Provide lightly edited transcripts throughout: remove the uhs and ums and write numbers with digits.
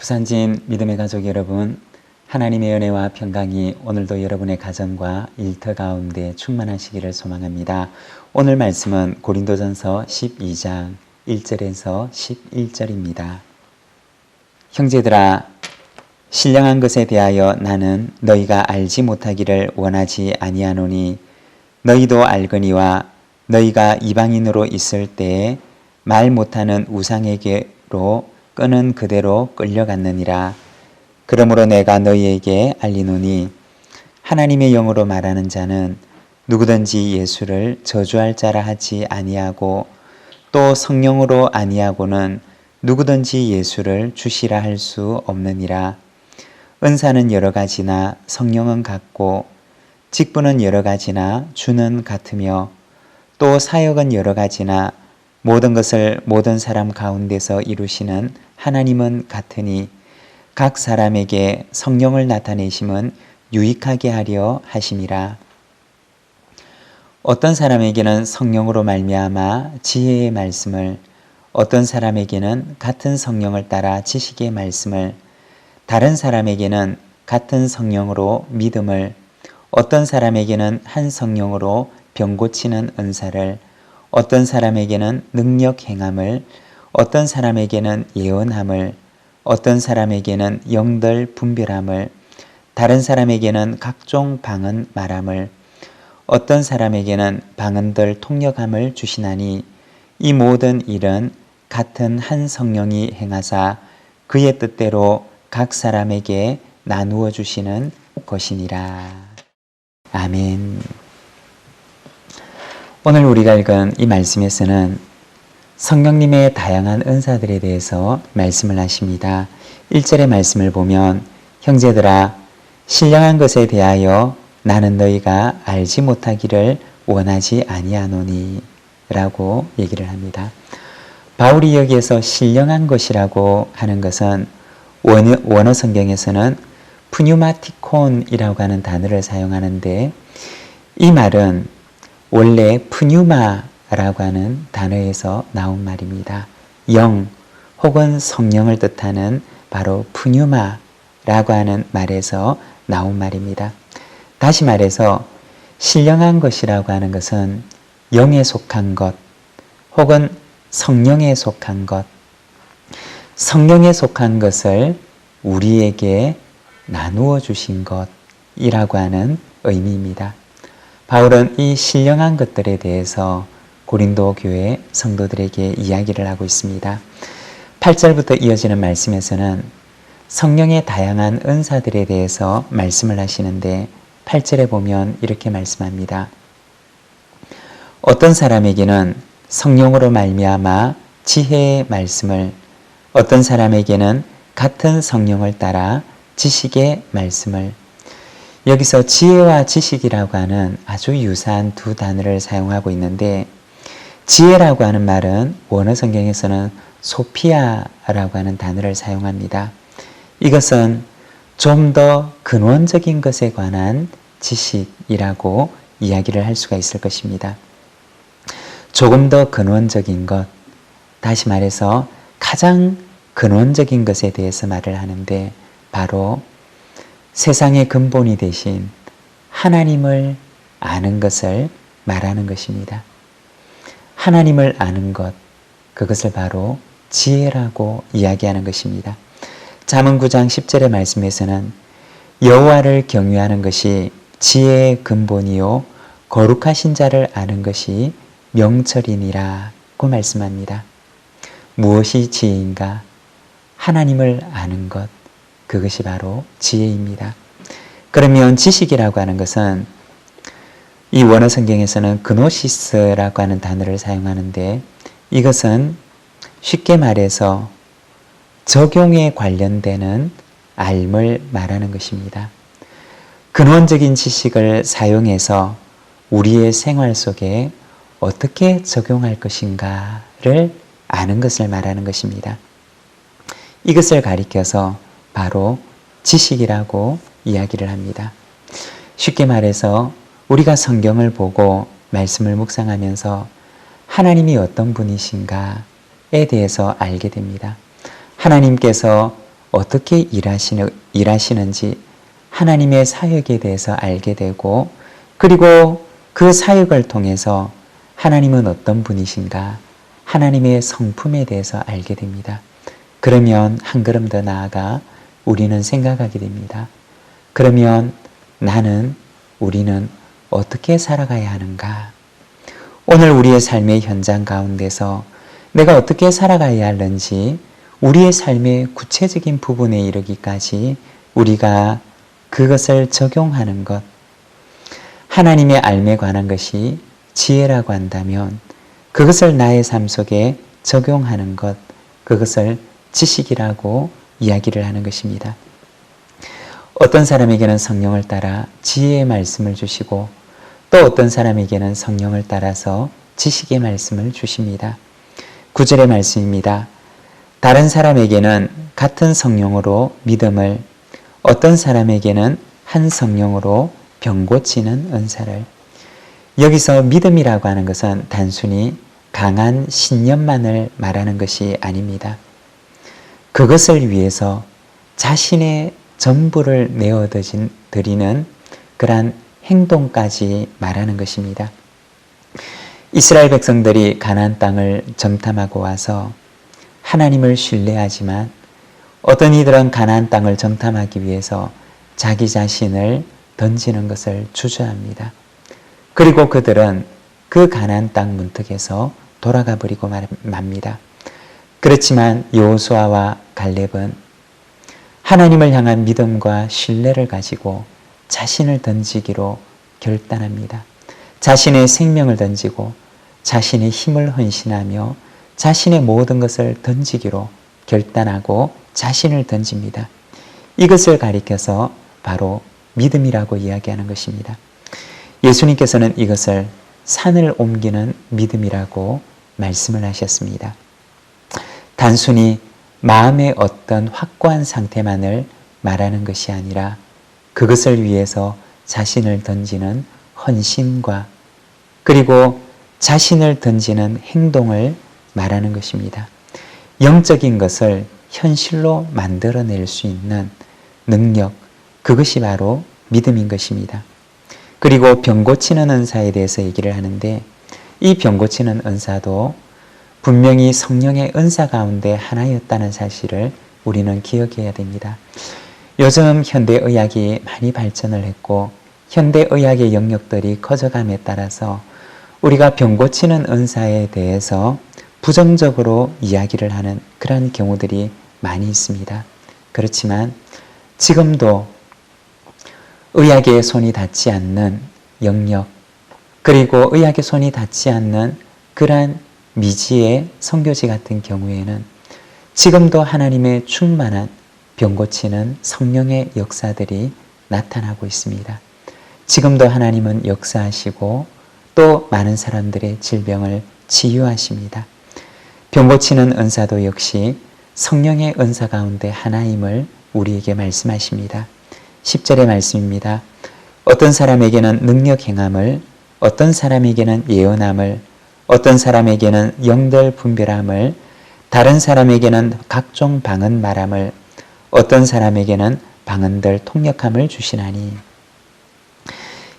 부산진 믿음의 가족 여러분, 하나님의 은혜와 평강이 오늘도 여러분의 가정과 일터 가운데 충만하시기를 소망합니다. 오늘 말씀은 고린도전서 12장 1절에서 11절입니다. 형제들아, 신령한 것에 대하여 나는 너희가 알지 못하기를 원하지 아니하노니 너희도 알거니와 너희가 이방인으로 있을 때에 말 못하는 우상에게로 끄는 그대로 끌려갔느니라. 그러므로 내가 너희에게 알리노니 하나님의 영으로 말하는 자는 누구든지 예수를 저주할 자라 하지 아니하고 또 성령으로 아니하고는 누구든지 예수를 주시라 할 수 없느니라. 은사는 여러 가지나 성령은 같고 직분은 여러 가지나 주는 같으며 또 사역은 여러 가지나 모든 것을 모든 사람 가운데서 이루시는 하나님은 같으니 각 사람에게 성령을 나타내심은 유익하게 하려 하심이라. 어떤 사람에게는 성령으로 말미암아 지혜의 말씀을, 어떤 사람에게는 같은 성령을 따라 지식의 말씀을, 다른 사람에게는 같은 성령으로 믿음을, 어떤 사람에게는 한 성령으로 병 고치는 은사를, 어떤 사람에게는 능력 행함을, 어떤 사람에게는 예언함을, 어떤 사람에게는 영들 분별함을, 다른 사람에게는 각종 방언 말함을, 어떤 사람에게는 방언들 통역함을 주시나니 이 모든 일은 같은 한 성령이 행하사 그의 뜻대로 각 사람에게 나누어 주시는 것이니라. 아멘. 오늘 우리가 읽은 이 말씀에서는 성령님의 다양한 은사들에 대해서 말씀을 하십니다. 1절의 말씀을 보면 형제들아, 신령한 것에 대하여 나는 너희가 알지 못하기를 원하지 아니하노니 라고 얘기를 합니다. 바울이 여기에서 신령한 것이라고 하는 것은 원어 성경에서는 푸뉴마티콘이라고 하는 단어를 사용하는데, 이 말은 원래 푸뉴마라고 하는 단어에서 나온 말입니다. 영 혹은 성령을 뜻하는 바로 푸뉴마라고 하는 말에서 나온 말입니다. 다시 말해서 신령한 것이라고 하는 것은 영에 속한 것 혹은 성령에 속한 것, 성령에 속한 것을 우리에게 나누어 주신 것이라고 하는 의미입니다. 바울은 이 신령한 것들에 대해서 고린도 교회 성도들에게 이야기를 하고 있습니다. 8절부터 이어지는 말씀에서는 성령의 다양한 은사들에 대해서 말씀을 하시는데 8절에 보면 이렇게 말씀합니다. 어떤 사람에게는 성령으로 말미암아 지혜의 말씀을, 어떤 사람에게는 같은 성령을 따라 지식의 말씀을. 여기서 지혜와 지식이라고 하는 아주 유사한 두 단어를 사용하고 있는데, 지혜라고 하는 말은 원어 성경에서는 소피아라고 하는 단어를 사용합니다. 이것은 좀 더 근원적인 것에 관한 지식이라고 이야기를 할 수가 있을 것입니다. 조금 더 근원적인 것, 다시 말해서 가장 근원적인 것에 대해서 말을 하는데 바로 세상의 근본이 되신 하나님을 아는 것을 말하는 것입니다. 하나님을 아는 것, 그것을 바로 지혜라고 이야기하는 것입니다. 잠언 9장 10절의 말씀에서는 여호와를 경외하는 것이 지혜의 근본이요 거룩하신 자를 아는 것이 명철이니라고 말씀합니다. 무엇이 지혜인가? 하나님을 아는 것, 그것이 바로 지혜입니다. 그러면 지식이라고 하는 것은 이 원어 성경에서는 그노시스라고 하는 단어를 사용하는데, 이것은 쉽게 말해서 적용에 관련되는 알을 말하는 것입니다. 근원적인 지식을 사용해서 우리의 생활 속에 어떻게 적용할 것인가를 아는 것을 말하는 것입니다. 이것을 가리켜서 바로 지식이라고 이야기를 합니다. 쉽게 말해서 우리가 성경을 보고 말씀을 묵상하면서 하나님이 어떤 분이신가에 대해서 알게 됩니다. 하나님께서 어떻게 일하시는지 하나님의 사역에 대해서 알게 되고, 그리고 그 사역을 통해서 하나님은 어떤 분이신가, 하나님의 성품에 대해서 알게 됩니다. 그러면 한 걸음 더 나아가 우리는 생각하게 됩니다. 그러면 우리는 어떻게 살아가야 하는가? 오늘 우리의 삶의 현장 가운데서 내가 어떻게 살아가야 하는지, 우리의 삶의 구체적인 부분에 이르기까지 우리가 그것을 적용하는 것, 하나님의 알매 관한 것이 지혜라고 한다면 그것을 나의 삶 속에 적용하는 것, 그것을 지식이라고 이야기를 하는 것입니다. 어떤 사람에게는 성령을 따라 지혜의 말씀을 주시고, 또 어떤 사람에게는 성령을 따라서 지식의 말씀을 주십니다. 9절의 말씀입니다. 다른 사람에게는 같은 성령으로 믿음을, 어떤 사람에게는 한 성령으로 병 고치는 은사를. 여기서 믿음이라고 하는 것은 단순히 강한 신념만을 말하는 것이 아닙니다. 그것을 위해서 자신의 전부를 내어드리는 그러한 행동까지 말하는 것입니다. 이스라엘 백성들이 가나안 땅을 정탐하고 와서 하나님을 신뢰하지만, 어떤 이들은 가나안 땅을 정탐하기 위해서 자기 자신을 던지는 것을 주저합니다. 그리고 그들은 그 가나안 땅 문턱에서 돌아가 버리고 맙니다. 그렇지만 여호수아와 갈렙은 하나님을 향한 믿음과 신뢰를 가지고 자신을 던지기로 결단합니다. 자신의 생명을 던지고 자신의 힘을 헌신하며 자신의 모든 것을 던지기로 결단하고 자신을 던집니다. 이것을 가리켜서 바로 믿음이라고 이야기하는 것입니다. 예수님께서는 이것을 산을 옮기는 믿음이라고 말씀을 하셨습니다. 단순히 마음의 어떤 확고한 상태만을 말하는 것이 아니라 그것을 위해서 자신을 던지는 헌신과, 그리고 자신을 던지는 행동을 말하는 것입니다. 영적인 것을 현실로 만들어낼 수 있는 능력, 그것이 바로 믿음인 것입니다. 그리고 병 고치는 은사에 대해서 얘기를 하는데, 이 병 고치는 은사도 분명히 성령의 은사 가운데 하나였다는 사실을 우리는 기억해야 됩니다. 요즘 현대의학이 많이 발전을 했고 현대의학의 영역들이 커져감에 따라서 우리가 병 고치는 은사에 대해서 부정적으로 이야기를 하는 그런 경우들이 많이 있습니다. 그렇지만 지금도 의학의 손이 닿지 않는 영역, 그리고 의학의 손이 닿지 않는 그러한 미지의 선교지 같은 경우에는 지금도 하나님의 충만한 병 고치는 성령의 역사들이 나타나고 있습니다. 지금도 하나님은 역사하시고 또 많은 사람들의 질병을 치유하십니다. 병 고치는 은사도 역시 성령의 은사 가운데 하나임을 우리에게 말씀하십니다. 10절의 말씀입니다. 어떤 사람에게는 능력 행함을, 어떤 사람에게는 예언함을, 어떤 사람에게는 영들 분별함을, 다른 사람에게는 각종 방언 말함을, 어떤 사람에게는 방언들 통역함을 주시나니.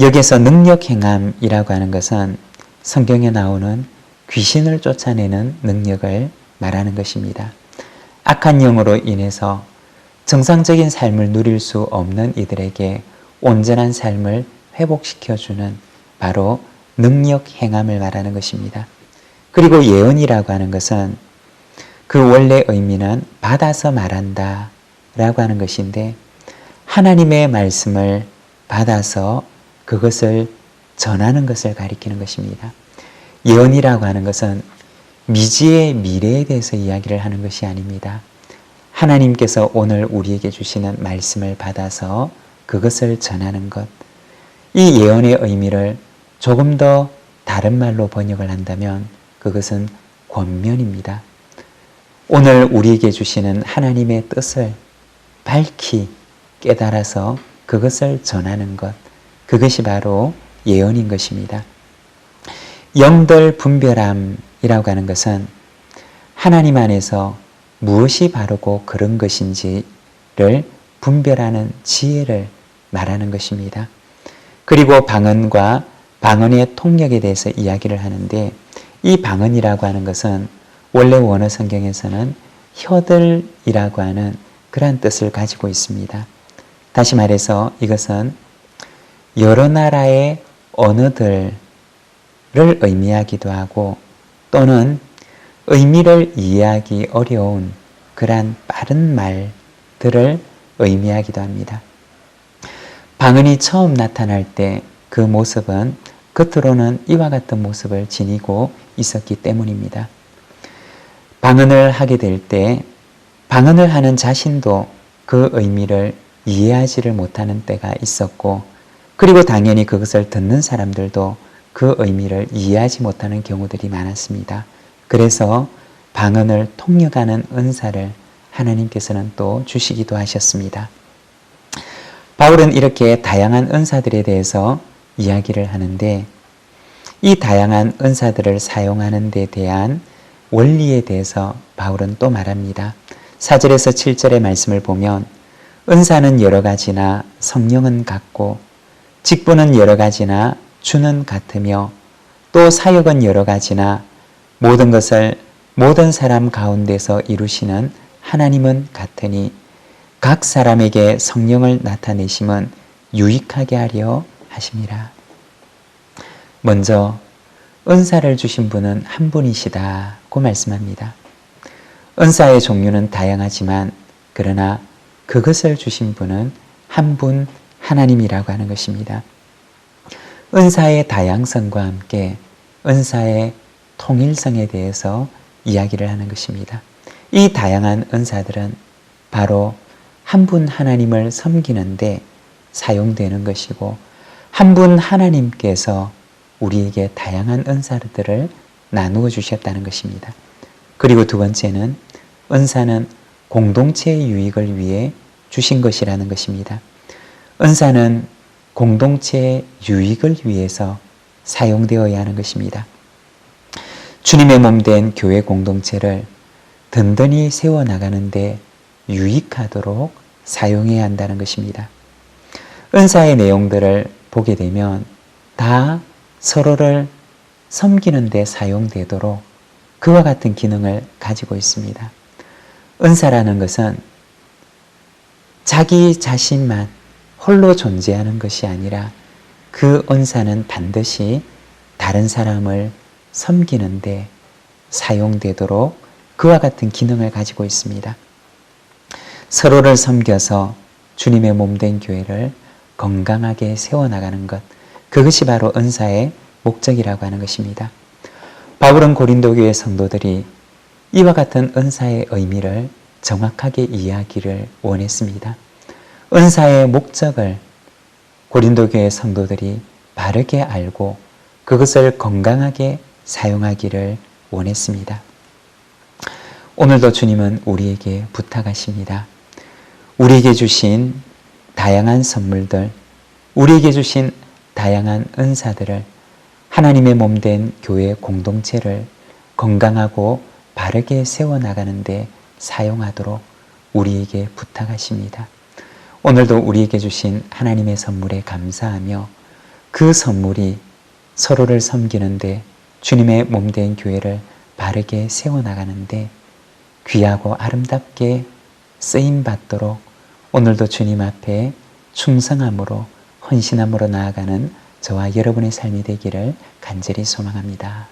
여기서 능력 행함이라고 하는 것은 성경에 나오는 귀신을 쫓아내는 능력을 말하는 것입니다. 악한 영으로 인해서 정상적인 삶을 누릴 수 없는 이들에게 온전한 삶을 회복시켜주는 바로 능력 행함을 말하는 것입니다. 그리고 예언이라고 하는 것은 그 원래 의미는 받아서 말한다 라고 하는 것인데, 하나님의 말씀을 받아서 그것을 전하는 것을 가리키는 것입니다. 예언이라고 하는 것은 미지의 미래에 대해서 이야기를 하는 것이 아닙니다. 하나님께서 오늘 우리에게 주시는 말씀을 받아서 그것을 전하는 것, 이 예언의 의미를 조금 더 다른 말로 번역을 한다면 그것은 권면입니다. 오늘 우리에게 주시는 하나님의 뜻을 밝히 깨달아서 그것을 전하는 것, 그것이 바로 예언인 것입니다. 영들 분별함이라고 하는 것은 하나님 안에서 무엇이 바르고 그런 것인지를 분별하는 지혜를 말하는 것입니다. 그리고 방언과 방언의 통역에 대해서 이야기를 하는데, 이 방언이라고 하는 것은 원래 원어 성경에서는 혀들이라고 하는 그러한 뜻을 가지고 있습니다. 다시 말해서 이것은 여러 나라의 언어들을 의미하기도 하고, 또는 의미를 이해하기 어려운 그러한 빠른 말들을 의미하기도 합니다. 방언이 처음 나타날 때 그 모습은 겉으로는 이와 같은 모습을 지니고 있었기 때문입니다. 방언을 하게 될 때 방언을 하는 자신도 그 의미를 이해하지를 못하는 때가 있었고, 그리고 당연히 그것을 듣는 사람들도 그 의미를 이해하지 못하는 경우들이 많았습니다. 그래서 방언을 통역하는 은사를 하나님께서는 또 주시기도 하셨습니다. 바울은 이렇게 다양한 은사들에 대해서 이야기를 하는데, 이 다양한 은사들을 사용하는 데 대한 원리에 대해서 바울은 또 말합니다. 4절에서 7절의 말씀을 보면 은사는 여러 가지나 성령은 같고 직분은 여러 가지나 주는 같으며 또 사역은 여러 가지나 모든 것을 모든 사람 가운데서 이루시는 하나님은 같으니 각 사람에게 성령을 나타내심은 유익하게 하려 하심이라. 먼저 은사를 주신 분은 한 분이시다고 말씀합니다. 은사의 종류는 다양하지만 그러나 그것을 주신 분은 한 분 하나님이라고 하는 것입니다. 은사의 다양성과 함께 은사의 통일성에 대해서 이야기를 하는 것입니다. 이 다양한 은사들은 바로 한 분 하나님을 섬기는데 사용되는 것이고, 한 분 하나님께서 우리에게 다양한 은사들을 나누어 주셨다는 것입니다. 그리고 두 번째는 은사는 공동체의 유익을 위해 주신 것이라는 것입니다. 은사는 공동체의 유익을 위해서 사용되어야 하는 것입니다. 주님의 몸된 교회 공동체를 든든히 세워나가는데 유익하도록 사용해야 한다는 것입니다. 은사의 내용들을 보게 되면 다 서로를 섬기는 데 사용되도록 그와 같은 기능을 가지고 있습니다. 은사라는 것은 자기 자신만 홀로 존재하는 것이 아니라 그 은사는 반드시 다른 사람을 섬기는 데 사용되도록 그와 같은 기능을 가지고 있습니다. 서로를 섬겨서 주님의 몸된 교회를 건강하게 세워나가는 것, 그것이 바로 은사의 목적이라고 하는 것입니다. 바울은 고린도 교회 성도들이 이와 같은 은사의 의미를 정확하게 이해하기를 원했습니다. 은사의 목적을 고린도 교회 성도들이 바르게 알고 그것을 건강하게 사용하기를 원했습니다. 오늘도 주님은 우리에게 부탁하십니다. 우리에게 주신 다양한 선물들, 우리에게 주신 다양한 은사들을 하나님의 몸된 교회 공동체를 건강하고 바르게 세워나가는데 사용하도록 우리에게 부탁하십니다. 오늘도 우리에게 주신 하나님의 선물에 감사하며 그 선물이 서로를 섬기는데 주님의 몸된 교회를 바르게 세워나가는데 귀하고 아름답게 쓰임받도록 오늘도 주님 앞에 충성함으로 헌신함으로 나아가는 저와 여러분의 삶이 되기를 간절히 소망합니다.